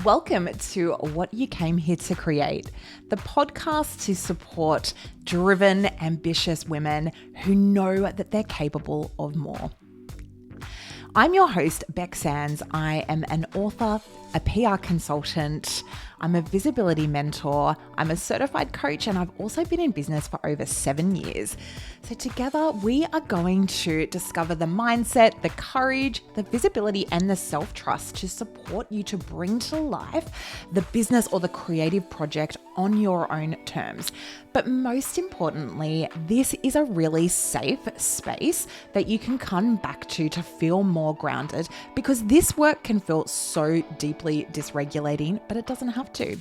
Welcome to What You Came Here to Create, the podcast to support driven, ambitious women who know that they're capable of more. I'm your host, Beck Sands. I am an author, a PR consultant, I'm a visibility mentor, I'm a certified coach, and I've also been in business for over 7 years. So together we are going to discover the mindset, the courage, the visibility, and the self-trust to support you to bring to life the business or the creative project on your own terms. But most importantly, this is a really safe space that you can come back to feel more grounded, because this work can feel so deeply dysregulating, but it doesn't have to.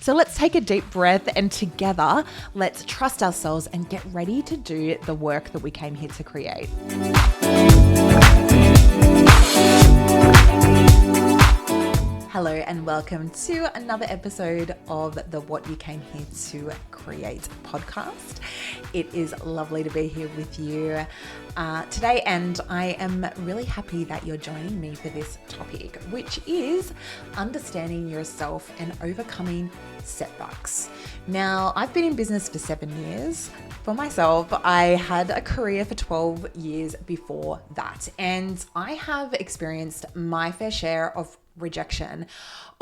So let's take a deep breath and together, let's trust ourselves and get ready to do the work that we came here to create. Hello and welcome to another episode of the What You Came Here to Create podcast. It is lovely to be here with you today, and I am really happy that you're joining me for this topic, which is understanding yourself and overcoming setbacks. Now, I've been in business for 7 years. For myself, I had a career for 12 years before that, and I have experienced my fair share of rejection,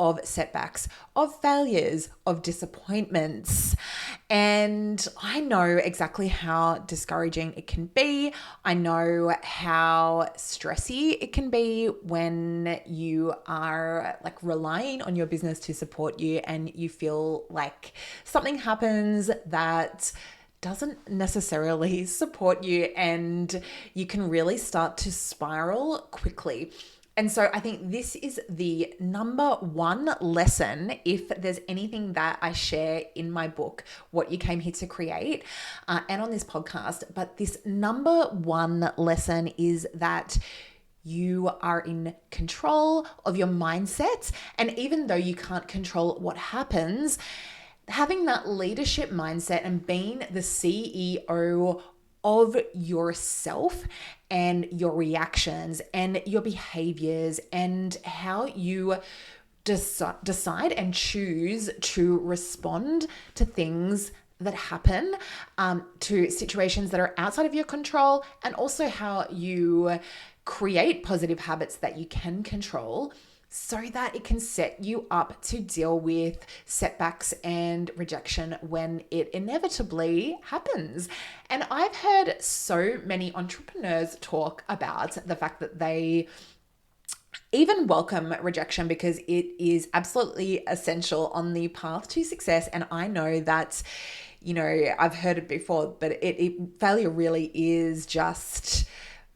of setbacks, of failures, of disappointments. And I know exactly how discouraging it can be. I know how stressy it can be when you are like relying on your business to support you and you feel like something happens that doesn't necessarily support you and you can really start to spiral quickly. And so I think this is the number one lesson, if there's anything that I share in my book, What You Came Here to Create, and on this podcast. But this number one lesson is that you are in control of your mindset. And even though you can't control what happens, having that leadership mindset and being the CEO of yourself and your reactions and your behaviors and how you decide and choose to respond to things that happen, to situations that are outside of your control, and also how you create positive habits that you can control, so that it can set you up to deal with setbacks and rejection when it inevitably happens. And I've heard so many entrepreneurs talk about the fact that they even welcome rejection because it is absolutely essential on the path to success. And I know that, I've heard it before, but failure really is just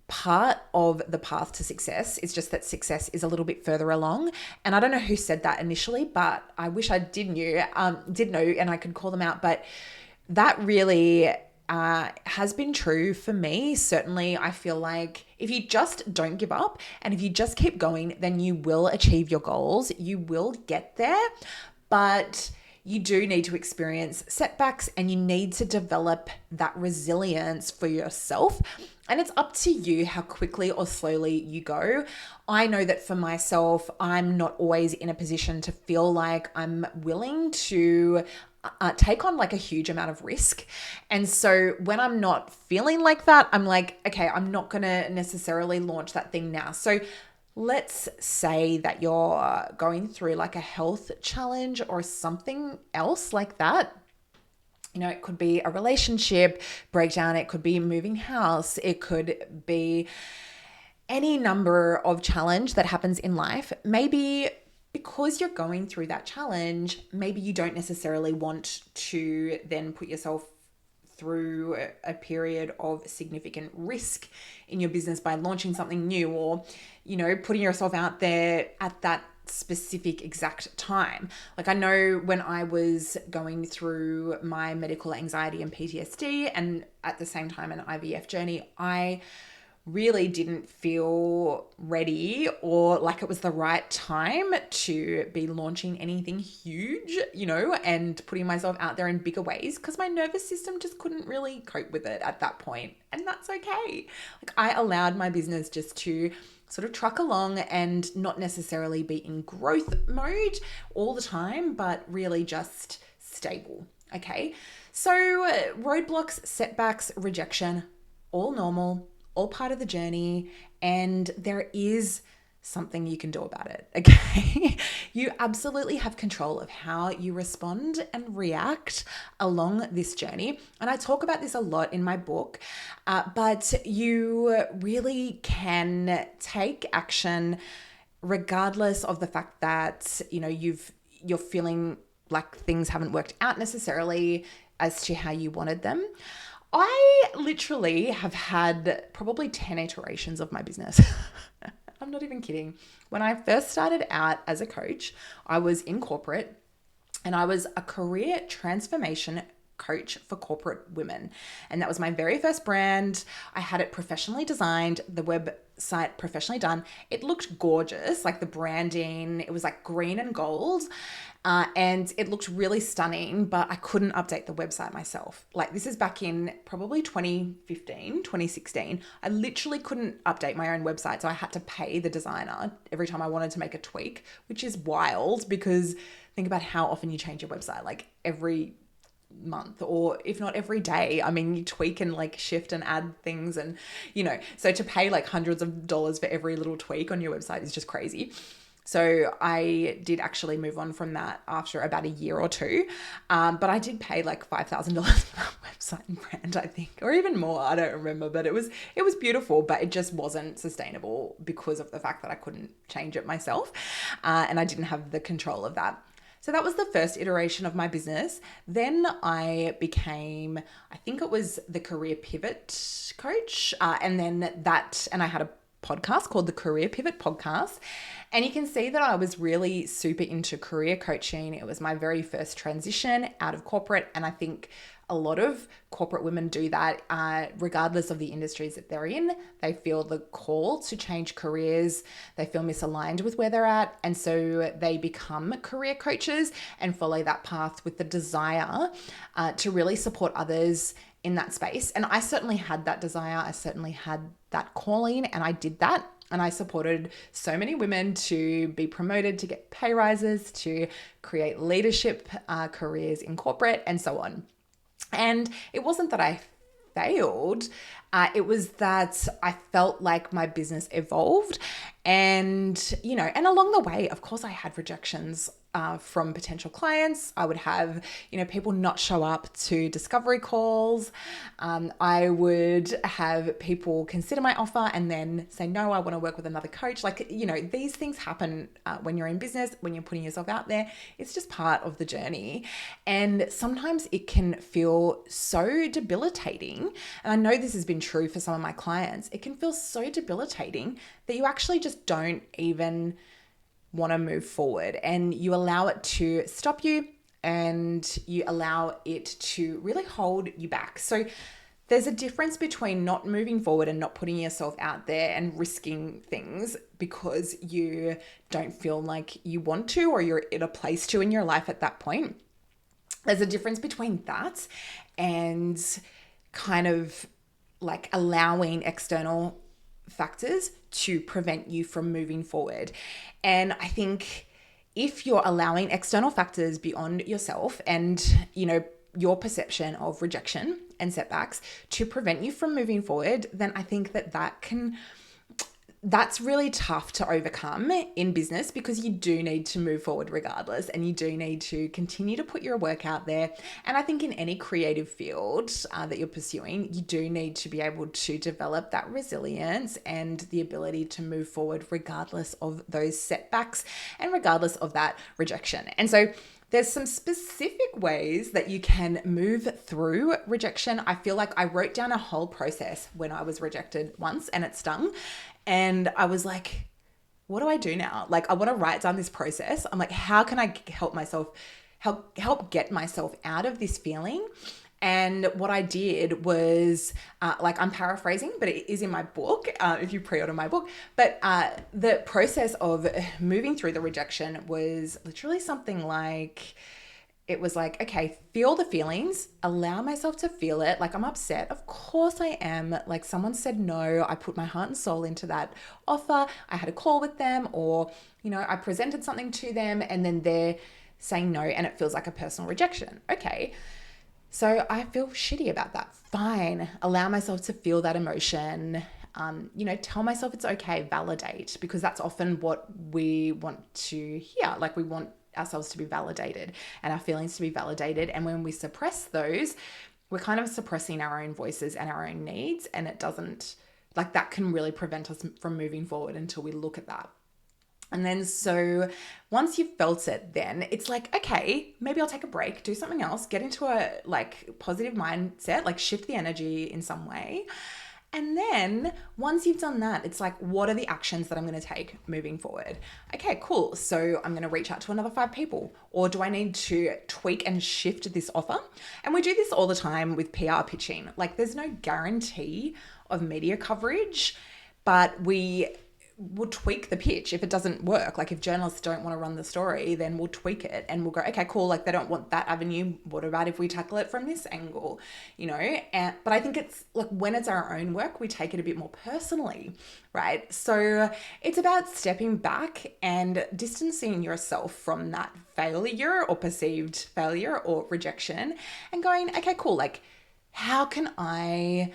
part of the path to success. It's just that success is a little bit further along. And I don't know who said that initially, but I wish I did know and I could call them out. But that really has been true for me. Certainly, I feel like if you just don't give up and if you just keep going, then you will achieve your goals. You will get there. But you do need to experience setbacks and you need to develop that resilience for yourself. And it's up to you how quickly or slowly you go. I know that for myself, I'm not always in a position to feel like I'm willing to take on like a huge amount of risk. And so when I'm not feeling like that, I'm like, okay, I'm not going to necessarily launch that thing now. So let's say that you're going through like a health challenge or something else like that. It could be a relationship breakdown. It could be moving house. It could be any number of challenge that happens in life. Maybe because you're going through that challenge, maybe you don't necessarily want to then put yourself through a period of significant risk in your business by launching something new or, putting yourself out there at that specific exact time. Like I know when I was going through my medical anxiety and PTSD and at the same time an IVF journey, I really didn't feel ready or like it was the right time to be launching anything huge, and putting myself out there in bigger ways, because my nervous system just couldn't really cope with it at that point. And that's okay. Like, I allowed my business just to sort of truck along and not necessarily be in growth mode all the time, but really just stable. Okay. So roadblocks, setbacks, rejection, all normal, all part of the journey, and there is something you can do about it, okay? You absolutely have control of how you respond and react along this journey. And I talk about this a lot in my book, but you really can take action regardless of the fact that, you're feeling like things haven't worked out necessarily as to how you wanted them. I literally have had probably 10 iterations of my business. I'm not even kidding. When I first started out as a coach, I was in corporate and I was a career transformation coach for corporate women. And that was my very first brand. I had it professionally designed, the website professionally done. It looked gorgeous, like the branding, it was like green and gold. And it looked really stunning, but I couldn't update the website myself. Like, this is back in probably 2015, 2016. I literally couldn't update my own website. So I had to pay the designer every time I wanted to make a tweak, which is wild, because think about how often you change your website, like every month, or if not every day. I mean, you tweak and like shift and add things, and so to pay like hundreds of dollars for every little tweak on your website is just crazy. So I did actually move on from that after about a year or two. But I did pay like $5,000 for that website and brand, I think, or even more. I don't remember, but it was beautiful, but it just wasn't sustainable because of the fact that I couldn't change it myself. And I didn't have the control of that. So that was the first iteration of my business. Then I became, I think it was the career pivot coach. And I had a podcast called the Career Pivot Podcast. And you can see that I was really super into career coaching. It was my very first transition out of corporate. And I think a lot of corporate women do that, regardless of the industries that they're in. They feel the call to change careers. They feel misaligned with where they're at. And so they become career coaches and follow that path with the desire to really support others in that space. And I certainly had that desire. I certainly had that calling, and I did that. And I supported so many women to be promoted, to get pay rises, to create leadership careers in corporate, and so on. And it wasn't that I failed. It was that I felt like my business evolved, and along the way, of course, I had rejections from potential clients. I would have, people not show up to discovery calls. I would have people consider my offer and then say, no, I want to work with another coach. Like, these things happen when you're in business, when you're putting yourself out there. It's just part of the journey. And sometimes it can feel so debilitating. And I know this has been true for some of my clients. It can feel so debilitating that you actually just don't even want to move forward, and you allow it to stop you, and you allow it to really hold you back. So there's a difference between not moving forward and not putting yourself out there and risking things because you don't feel like you want to, or you're in a place to in your life at that point. There's a difference between that and kind of like allowing external factors to prevent you from moving forward. And I think if you're allowing external factors beyond yourself and, your perception of rejection and setbacks to prevent you from moving forward, then I think that's really tough to overcome in business, because you do need to move forward regardless, and you do need to continue to put your work out there. And I think in any creative field that you're pursuing, you do need to be able to develop that resilience and the ability to move forward regardless of those setbacks and regardless of that rejection. And so there's some specific ways that you can move through rejection. I feel like I wrote down a whole process when I was rejected once and it stung. And I was like, what do I do now? Like, I want to write down this process. I'm like, how can I help myself, help get myself out of this feeling And what I did was, I'm paraphrasing, but it is in my book, if you pre-order my book. But the process of moving through the rejection was literally something like, it was like, okay, feel the feelings, allow myself to feel it. Like, I'm upset. Of course I am. Like, someone said no. I put my heart and soul into that offer. I had a call with them, or, I presented something to them and then they're saying no and it feels like a personal rejection. Okay. So I feel shitty about that. Fine. Allow myself to feel that emotion. Tell myself it's okay, validate, because that's often what we want to hear. Like, we want ourselves to be validated and our feelings to be validated. And when we suppress those, we're kind of suppressing our own voices and our own needs. And it doesn't, like, that can really prevent us from moving forward until we look at that. And then so once you've felt it, then it's like, okay, maybe I'll take a break, do something else, get into a positive mindset, shift the energy in some way. And then once you've done that, it's like, what are the actions that I'm going to take moving forward? Okay, cool. So I'm going to reach out to another 5 people, or do I need to tweak and shift this offer? And we do this all the time with PR pitching. There's no guarantee of media coverage, but we'll tweak the pitch if it doesn't work. If journalists don't want to run the story, then we'll tweak it and we'll go, okay, cool. They don't want that avenue. What about if we tackle it from this angle? But I think it's when it's our own work, we take it a bit more personally, right? So it's about stepping back and distancing yourself from that failure or perceived failure or rejection and going, okay, cool. How can I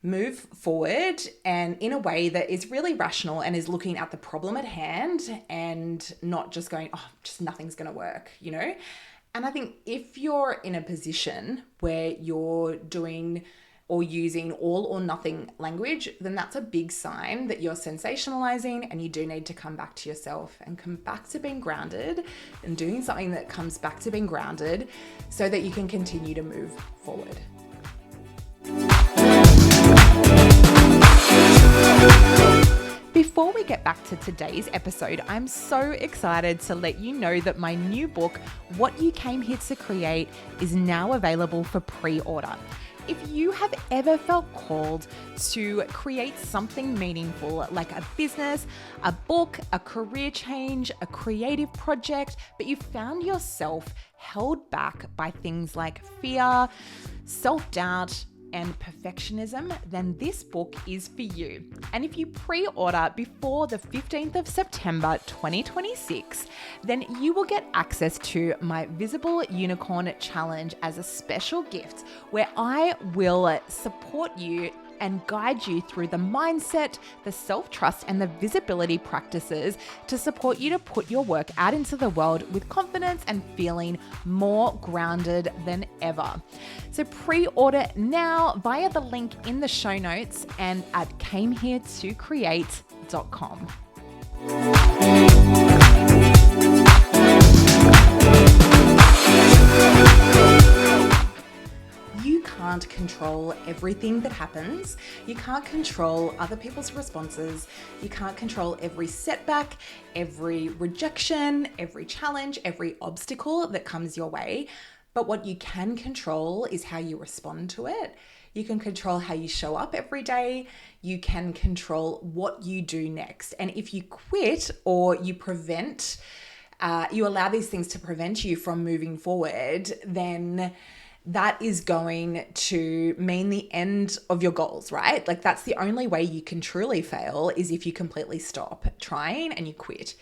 move forward and in a way that is really rational and is looking at the problem at hand and not just going, oh, just nothing's going to work, And I think if you're in a position where you're doing or using all or nothing language, then that's a big sign that you're sensationalizing, and you do need to come back to yourself and come back to being grounded and doing something that comes back to being grounded so that you can continue to move forward. Before we get back to today's episode, I'm so excited to let you know that my new book, What You Came Here to Create, is now available for pre-order. If you have ever felt called to create something meaningful, like a business, a book, a career change, a creative project, but you found yourself held back by things like fear, self-doubt, and perfectionism, then this book is for you. And if you pre-order before the 15th of September 2026, then you will get access to my Visible Unicorn Challenge as a special gift, where I will support you and guide you through the mindset, the self-trust, and the visibility practices to support you to put your work out into the world with confidence and feeling more grounded than ever. So pre-order now via the link in the show notes and at cameheretocreate.com. You can't control everything that happens. You can't control other people's responses. You can't control every setback, every rejection, every challenge, every obstacle that comes your way. But what you can control is how you respond to it. You can control how you show up every day. You can control what you do next. And if you quit or you you allow these things to prevent you from moving forward, then that is going to mean the end of your goals, right? That's the only way you can truly fail, is if you completely stop trying and you quit.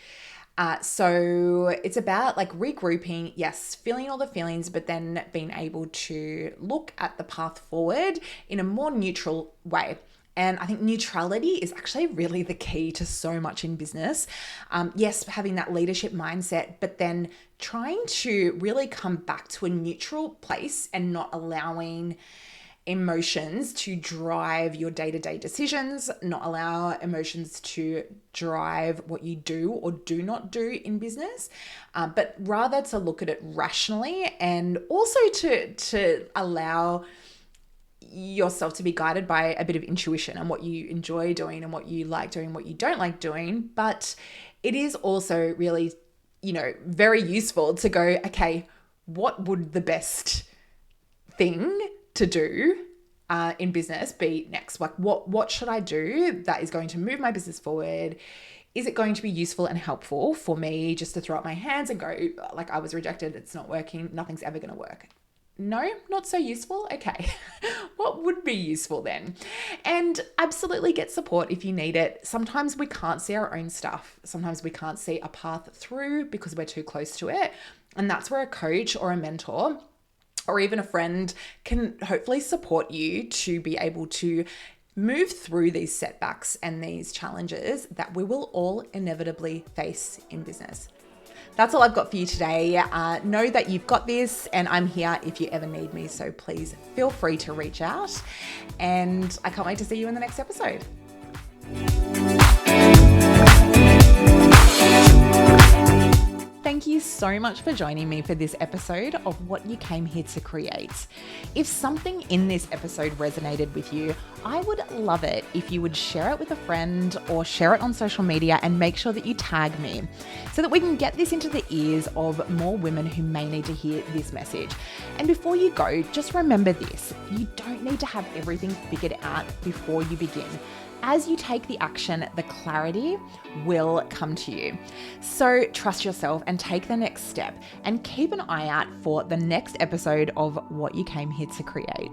So it's about regrouping, yes, feeling all the feelings, but then being able to look at the path forward in a more neutral way. And I think neutrality is actually really the key to so much in business. Yes, having that leadership mindset, but then trying to really come back to a neutral place and not allowing emotions to drive your day-to-day decisions, not allow emotions to drive what you do or do not do in business, but rather to look at it rationally, and also to allow yourself to be guided by a bit of intuition and what you enjoy doing and what you like doing, what you don't like doing. But it is also really, very useful to go, okay, what would the best thing to do in business be next? Like what should I do that is going to move my business forward? Is it going to be useful and helpful for me just to throw up my hands and go, like, I was rejected, it's not working, nothing's ever going to work? No, not so useful. Okay. What would be useful then? And absolutely get support if you need it. Sometimes we can't see our own stuff. Sometimes we can't see a path through because we're too close to it. And that's where a coach or a mentor or even a friend can hopefully support you to be able to move through these setbacks and these challenges that we will all inevitably face in business. That's all I've got for you today. Know that you've got this, and I'm here if you ever need me. So please feel free to reach out, and I can't wait to see you in the next episode. Thank you so much for joining me for this episode of What You Came Here to Create. If something in this episode resonated with you, I would love it if you would share it with a friend or share it on social media, and make sure that you tag me so that we can get this into the ears of more women who may need to hear this message. And before you go, just remember this: you don't need to have everything figured out before you begin. As you take the action, the clarity will come to you. So trust yourself and take the next step, and keep an eye out for the next episode of What You Came Here to Create.